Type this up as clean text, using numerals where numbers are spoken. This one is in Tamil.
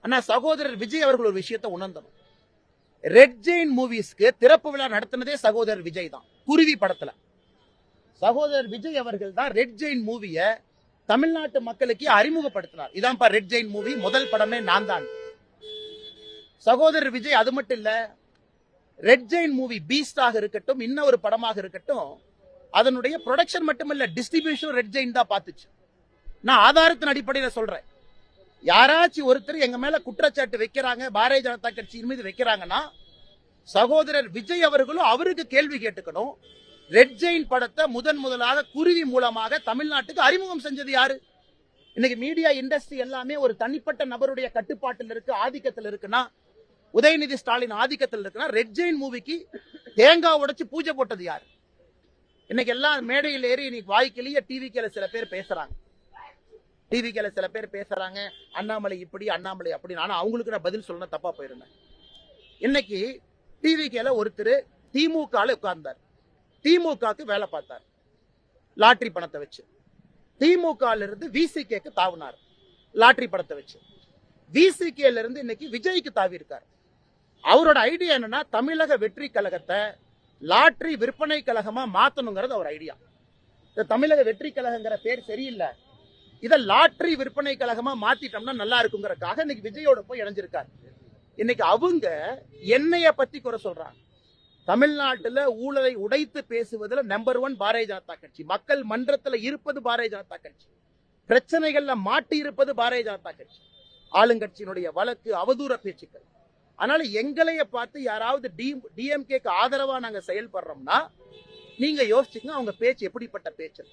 ஆனா சகோதரர் விஜய் அவர்கள் ஒரு விஷயத்தை உணர்ந்தணும். ரெட் ஜெயின் மூவிஸ்க்கு திறப்பு விழா நடத்தினதே சகோதரர் விஜய் தான். குருவி படத்துல சகோதரர் விஜய் அவர்கள் தான் ரெட் ஜெயின் மூவிய தமிழ்நாட்டு மக்களுக்கு அறிமுகப்படுத்தினார். இதான்ப்பா ரெட் ஜெயின் மூவி, முதல் படமே நான் தான். சகோதரர் விஜய் அது மட்டும் இல்ல, ரெட் ஜெயின் மூவி பீஸ்டாக இருக்கட்டும், இன்னொரு படமாக இருக்கட்டும், அதனுடைய ப்ரொடக்ஷன் மட்டுமல்ல, டிஸ்ட்ரிபியூஷன் ரெட் ஜெயின் தான் பார்த்துச்சு. நான் ஆதாரத்தின் அடிப்படையில் சொல்றேன். யாராச்சும் ஒருத்தர் எங்க மேல குற்றச்சாட்டு வைக்கிறாங்க, பாரதிய ஜனதா கட்சியின் மீது வைக்கிறாங்கன்னா, சகோதரர் விஜய் அவர்களும் அவருக்கு கேள்வி கேட்டுக்கணும். ரெட் ஜெயின் படத்தை முதலாக குருவி மூலமாக தமிழ்நாட்டுக்கு அறிமுகம் செஞ்சது யாரு? இன்னைக்கு மீடியா இண்டஸ்ட்ரி எல்லாமே ஒரு தனிப்பட்ட நபருடைய கட்டுப்பாட்டில் இருக்கு, ஆதிக்கத்தில் இருக்குன்னா, உதயநிதி ஸ்டாலின் ஆதிக்கத்தில் இருக்குன்னா, ரெட் ஜெயின் மூவிக்கு தேங்காய் உடைச்சு பூஜை போட்டது யாரு? இன்னைக்கு எல்லாம் மேடையில் ஏறி இன்னைக்கு வாய்க்கிலேயே டிவிக்கில சில பேர் பேசுறாங்க. டிவிக்கில சில பேர் பேசுறாங்க, அண்ணாமலை இப்படி அண்ணாமலை அப்படி. ஆனா அவங்களுக்கு நான் பதில் சொல்லணும், தப்பா போயிருந்தேன். இன்னைக்கு டிவிக்கில ஒருத்தர் திமுக உட்கார்ந்தார், திமுகக்கு வேலை பார்த்தார், லாட்டரி பணத்தை வச்சு. திமுக இருந்து விசிகேக்கு தாவினார், லாட்டரி பணத்தை வச்சு. விசிகேல இருந்து இன்னைக்கு விஜய்க்கு தாவி இருக்கார். அவரோட ஐடியா என்னன்னா, தமிழக வெற்றி கழகத்தை லாட்டரி விற்பனை கழகமா மாத்தணுங்கிறது அவர் ஐடியா. இந்த தமிழக வெற்றி கழகங்கிற பேர் சரியில்லை, இதை லாட்டரி விற்பனை கழகமா மாத்திட்டோம்னா நல்லா இருக்குங்கிறதுக்காக இன்னைக்கு விஜயோட போய் இணைஞ்சிருக்காரு. இன்னைக்கு அவங்க என்னைய பத்தி குறை சொல்றாங்க. தமிழ்நாட்டில் ஊழலை உடைத்து பேசுவதில் நம்பர் 1 பாரதிய ஜனதா கட்சி, மக்கள் மன்றத்தில் இருப்பது பாரதிய ஜனதா கட்சி, பிரச்சனைகள்ல மாட்டி இருப்பது பாரதிய ஜனதா கட்சி, ஆளுங்கட்சியினுடைய வழக்கு, அவதூற பேச்சுக்கள். அதனால எங்களைய பார்த்து யாராவது டிஎம்கேக்கு ஆதரவா நாங்க செயல்படுறோம்னா நீங்க யோசிச்சுங்க அவங்க பேச்சு எப்படிப்பட்ட பேச்சு.